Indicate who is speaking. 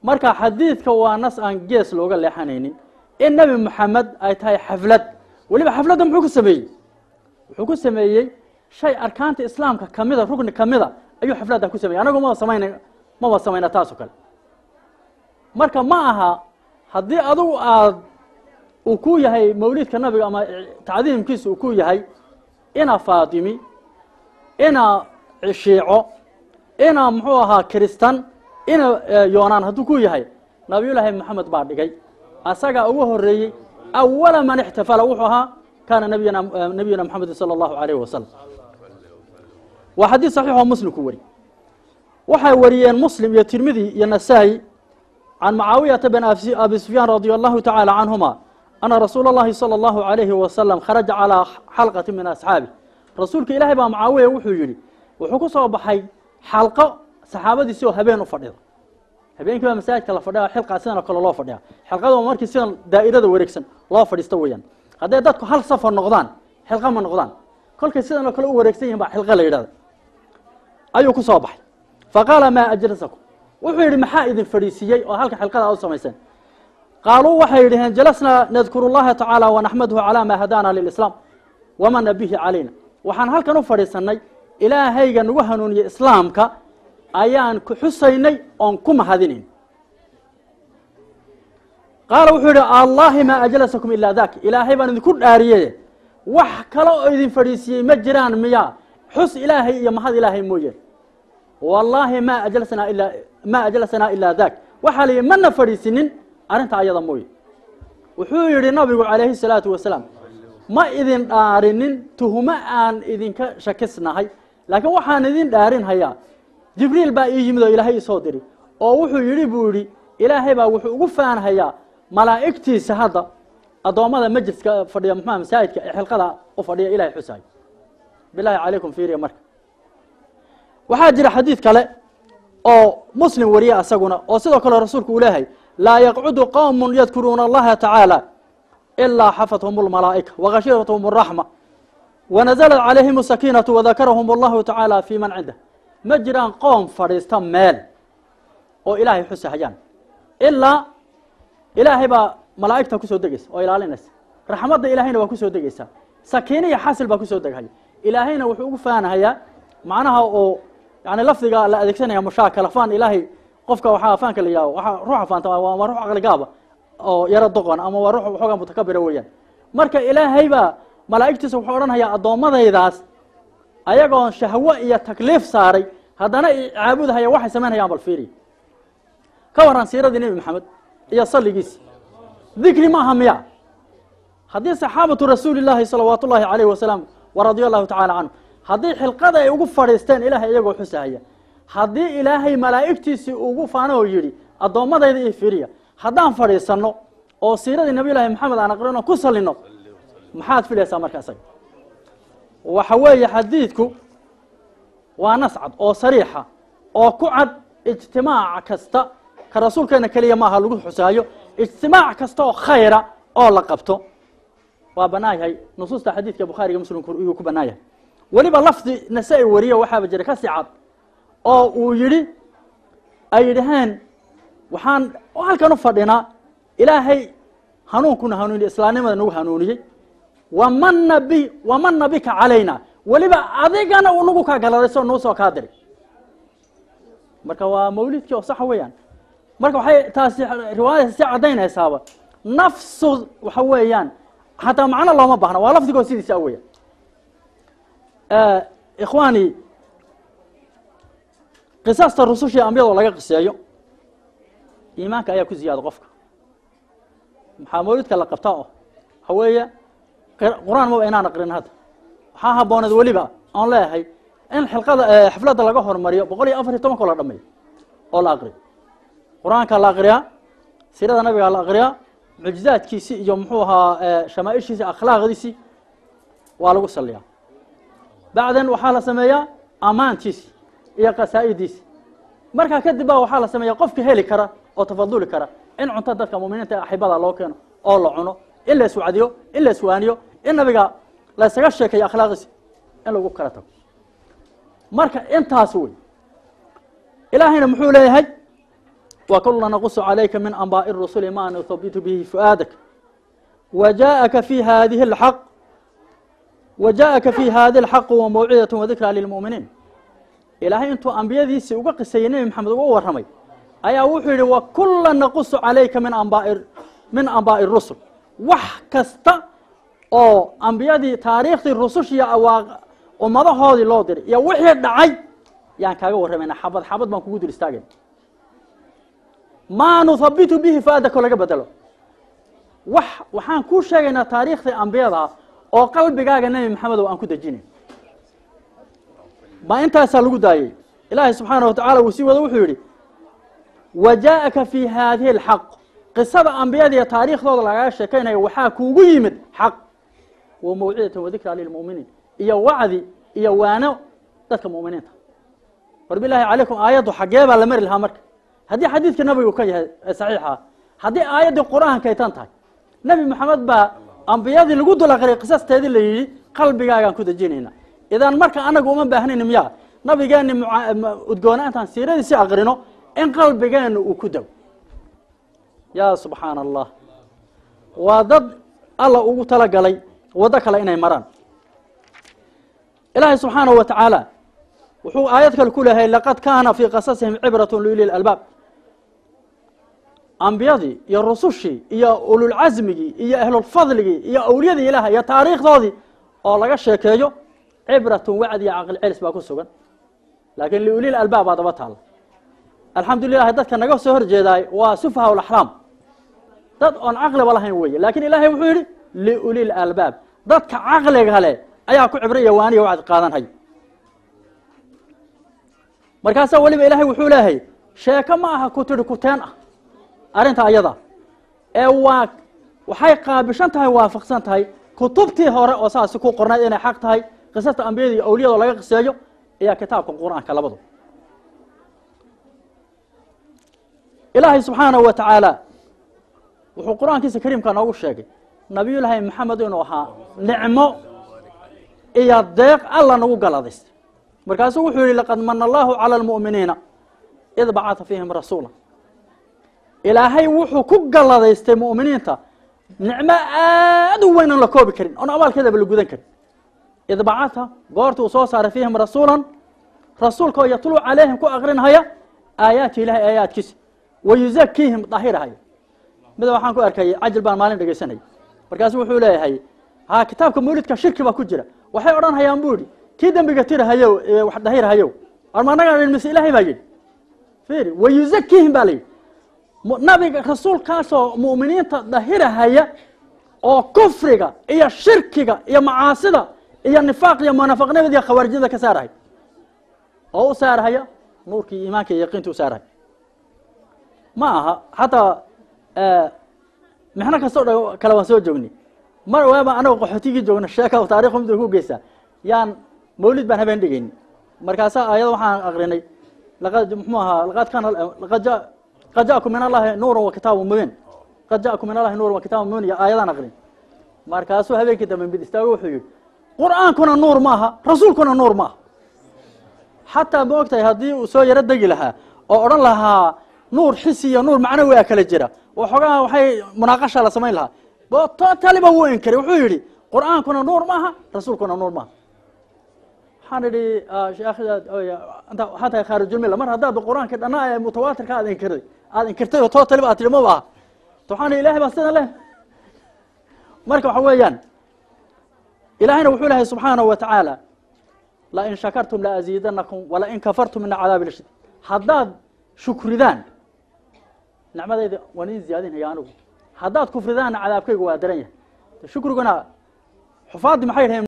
Speaker 1: marka xadiidka waa nas aan gees looga leexanaynin in nabi maxamed ay tahay xaflad waliba xafladda wuxuu ku sameeyey shay arkaanta islaamka kamida rukni kamida ayuu xafladda ku sameeyay anagu ma sameeyna taas oo kale marka ma aha haddii adigu aad uu ku yahay mawlidka nabiga ama tacdiimkiisa uu ku yahay ina faatimi ina shiico ina muxuu ahaa kristan ina yoonaan hadduu ku yahay nabiyullaahi maxamed baa dhigay asaga ugu horeeyey awala man ixtafala wuxuu ahaa kaana nabiyuna maxamed sala allahu calayhi wasalam waa xadiis saxiix oo muslim ku wari waxay wariyeen muslim iyo tirmidi iyo nasaa'i can mucaawiyata bin abi sufyaan radia allahu tacaala canhuma ana rasuula allahi sala allahu calayhi wasalam kharaja calaa xalqati min asxaabi rasuulka ilaahay baa mucaawiya wuxuu yidhi wuxuu ku soo baxay xalqo saxaabadiisii oo habeen u fadhida habeenkii baa masaajidka la fadhiya xilqa sidan oo kale loo fadhiya xilqada waa markii sidan daa'irada wareegsan loo fadhiisto weeyaan hadday dadku hal safar noqdaan xilqa ma noqdaan kolkay sidan oo kale u wareegsan yihiin baa xilqa la yidhahda ayuu ku soo baxay faqaala maa ajlasakum wuxuu yidhi maxaa idin fadhiisiiyey oo halka xilqada u samayseen qaaluu waxay yidhaheen jalasnaa nadkuru llaha tacaala wanaxmaduhu calaa maa hadaana lilislaam wamana bihi calayna waxaan halkan u fadhiisanay ilaahayga nagu hanuuniyey islaamka ayaan ku xusaynay oon ku mahadinayn qaala wuxuu yidhi allaahi maa ajlasakum ilaa daak ilaahay baan idinku dhaariyey wax kale oo idin fadhiisiyey ma jiraan miyaa xus ilaahay iyo mahad ilaahay mooyeen wallaahi maa ajlasanaa ilaa daak waxaa la yidhi mana fadhiisinin arrinta ayada mooye wuxuu yidhi nabigu calayhi salaatu wasalaam ma idin dhaarinin tuhumo aan idinka shakisnahay laakiin waxaan idin dhaarin hayaa jibriil baa ii yimid oo ilaahay isoo diri oo wuxuu yidhi buu yidhi ilaahay baa wuxuu ugu faanhayaa malaa'igtiisa hadda addoommada majliska fadhiya muxua masaajidka ee xilqada u fadhiya ilahay xusaay bilaahi calaykum fiiriya marka waxaa jira xadiid kale oo muslim wariye asaguna oo sidoo kale rasuulku uu leeyahay laa yaqcudu qowmun yadkuruuna allaha tacaala ilaa xafathum lmalaa'ika wagashirathum araxma wanazalat calayhim asakiinatu wadakarahum allahu tacaala fii man cindah ma jiraan qoom fadhiista meel oo ilaahay xusahayaan ilaa ilaahay baa malaa'igta kusoo degaysa oo ilaalinaysa raxmadda ilaahayna waa kusoo degaysaa sakiina iyo xasil baa kusoo deghaya ilaahayna wuxuu ugu faanahayaa macnaha oo yani lafdiga la adeegsanaya mushaakala faan ilaahay qofka waxaa faanka la yidhahdo waxaa ruuxa faanta waa ruux caqligaaba oo yaro doqon ama waa ruux waxoogaa mutakabira weeyaan marka ilaahay baa malaa'igtiisa wuxuu odhanhayaa addoommadaydaas ayagoon shahwo iyo takliif saaray haddana caabudahaya waxay samaynhayaan bal fiiriya ka waran siiradii nebi maxamed iyo salligiisi dikri maaha miya haddii saxaabatu rasuuli llaahi salawaatu ullaahi calayhi wasalaam waradia allahu tacaala canhu haddii xilqada ay ugu fadhiisteen ilaahay iyagoo xusahaya haddii ilaahay malaa'igtiisii ugu faano oo yidhi addoommadayda iyo fiiriya haddaan fadhiisanno oo siiradii nabiy llaahi maxamed aan aqrino ku salino maxaad filaysaa marka isaga waxa weeye xadiidku waa nas cad oo sariixa oo ku cad ijtimaac kasta ka rasuulkeena keliya maaha lagu xusaayo ijtimaac kasta oo khayra oo la qabto waa bannaan yahay nusuusta xadiidka bukhaariga muslimku iyuu ku bannaan yahay weliba lafdi nasaa-i wariyo waxaaba jira ka sii cad oo uu yidhi ay yidhaheen waxaan halkan u fadhinaa ilaahay hanuunkuna hanuuniye islaamnimada nagu hanuuniyey wamana bika calayna weliba adigana uu nagu kaa galadayso nuu soo kaa diray marka waa mawlidkii oo saxa weeyaan marka waxay taasi riwaayada si caddaynaysaaba nafsu waxa weeyaan hataa macno looma baahna waa lafdigoo sidiisa weeyaan ikhwaani qisaasta rusushii ambiyadoo laga qiseeyo iimaanka ayaa ku ziyaada qofka maxaa mawlidka la qabtaa oo waxa weeye qur-aan maba inaan aqrin hadda waxaa habbooneed weliba aan leeyahay in xafladda laga hormariyo 114 la dhameeyo oo la aqriyo qur-aanka la aqriyaa siirada nabiga la aqriyaa mucjizaadkiisi iyo muxuu ahaa shamaaishiisi akhlaaqdiisi waa lagu saliyaa bacdan waxaa la sameeyaa amaantiisi iyo qasaa'idiisi markaa kadib baa waxaa la sameeyaa qofka heli kara oo tafaduli kara in cunto dadka muuminiinta axibada loo keeno oo la cuno in la iswacdiyo in la iswaaniyo in nabiga la isaga sheekeeyo akhlaaqdiisi in lagu kala tago marka intaas wey ilaahayna muxuu leeyahay وكلنا نقص عليك من أنباء الرسل ما نثبت به فؤادك وجاءك في هذه الحق وموعظة وذكرى للمؤمنين. إلهي أنتو أنبياء ذي سيوقع قصيين محمد ورمي أيا وحيد وكلنا نقص عليك من أنباء الرسل وحكست أو أنبياء ذي تاريخ الرسل يا وماذا هذه اللودر يا وحيد دعي يعني كاغا ورمينا حبض ما كوجود الاستاجن ما نثبت به فادك ولا بدله waxaan ku sheegaynaa taariikhda anbiyada oo qalbigaaga nabi maxamed oo aan ku dajinay ma intaas lagu daayay ilaahay subhanahu wa ta'ala wuu si wada wuxuu yiri wajaa'aka fi hadhihi alhaq qisada anbiyada iyo taariikhdooda laga sheekaynayo waxa kuugu yimid xaq wa mawcidatu wa dhikra lil mu'minin iyo wacdi iyo waano dadka mu'miniinta warbillahi alaykum aayadu xageeba la mari lahaa marka hadii xadiidka nabigu ka yahay saxiixa hadii aayada quraanka ay tan tahay nabi maxamed ba anbiyadii lagu dul aqriyay qisasteedii la yiri qalbigaaga ku dajinayna idan marka anagu uma baahnayna miya nabigeena udgoona intaan siiradiisa aqrino in qalbigeena uu ku daw ya subhanallah wadad Allah ugu tala galay wada kale inay maraan ilaahi subhanahu wa ta'ala wuxuu aayad kale ku leeyahay laqad kaana fi qasasihim ibratun lil albab أنبيادي يا رسوشي يا أولو العزمي يا أهل الفضل يا أولياء إله يا تاريخ ذي الله جشة كيجو عبرة وعد يا عقل عرس باكو سجن لكن لأولي الألباب هذا بطل الحمد لله هذا كان نجوا سهر جداي وسفها والأحلام ضد أن عقل والله هوي لكن إلهي وحيري لأولي الألباب ضد كعقل هلا أياكو عبرية واني وعد قادن هاي مركز أولي بإلهي وحوله هي شيء كما كتر كتان أرنت أيضا waxay qaabishan tahay waafaqsan tahay kutubtii hore oo saas ku qornay inay xaq tahay qisasta anbiyada iyo awliyada laga qiseeyo ayaa kitaabka quraanka labadu ilaahay subhanahu wa ta'ala wuxuu quraankiisa kariimka noogu sheegay nabiyullaahi maxamed inuu ahaa nicmo iyo deeq alla nagu galadays markaasuu wuxuu yiri laqad manna Allahu 'ala al-mu'minina id ba'atha fihim rasuula ilaahay wuxuu ku galadaystay mu'miniinta nicmo aad u weyn la koobi karin oo abaalkeeda la gudan karin idbaacata goortu soo saaray fiihim rasuulka oo yatlu calayhim ku aqrinaya aayaati ilaahay aayaadkiis wayuzakkihim tahirahay mid waxaan ku arkay ajil baan maalin dhageysanay markaas wuxuu leeyahay kitaabka mawlidka shirki ba ku jira waxay oranayaan buuri kii dambiga tirahayo wax dahirahayo armaanaga ilmis ilaahay baa yiri fiiri wayuzakkihim bali nabiga rasuulkaasoo mu'miniinta dahirahaya oo kufriga iyo shirkiga iyo macaasida iyo nifaaq iyo munaafiqnimada iyo khawaarijada ka saarahay oo u saarahaya nuurkii iimaanka iyo yaqiinta u saarahay ma aha hatta maxna ka soo kala waan soo joognay mar waaba anagu qaxootigii joogna sheeka taariikh umada ku geeysa yaan mawlid baan habeen dhigayn markaas ayada waxaan aqrinay قد جاءكم من الله نور وكتاب مبين قد جاءكم من الله نور وكتاب مبين يا آيات نقرين مركاسو هبين كده من بدي استوى وحيد قرآن كنا نور ماها رسول كنا نور ماها حتى بوقتها هذه وسوي يرد لها أو لها نور حسي نور معنوي أكل الجرا وحقها وحي مناقشة على سمين لها طالب هو ينكر وحيري قرآن كنا نور ماها رسول كنا نور ماها حنري شيخ أنت حتى خارج الملة مرة هذا بالقرآن كده أنا متواتر كذا إنكري هذا إنكرته وطالب أتري ما بقى سبحان الله بس أنا له مركب حويان إلهنا وحوله سبحانه وتعالى لا إن شكرتم لا أزيدنكم ولا إن كفرتم من عذاب الشديد حداد شكر ذان نعم هذا ونين زيادين هي أنو حداد كفر ذان عذاب كي جوا درنيه شكر جنا حفاظ محيرهم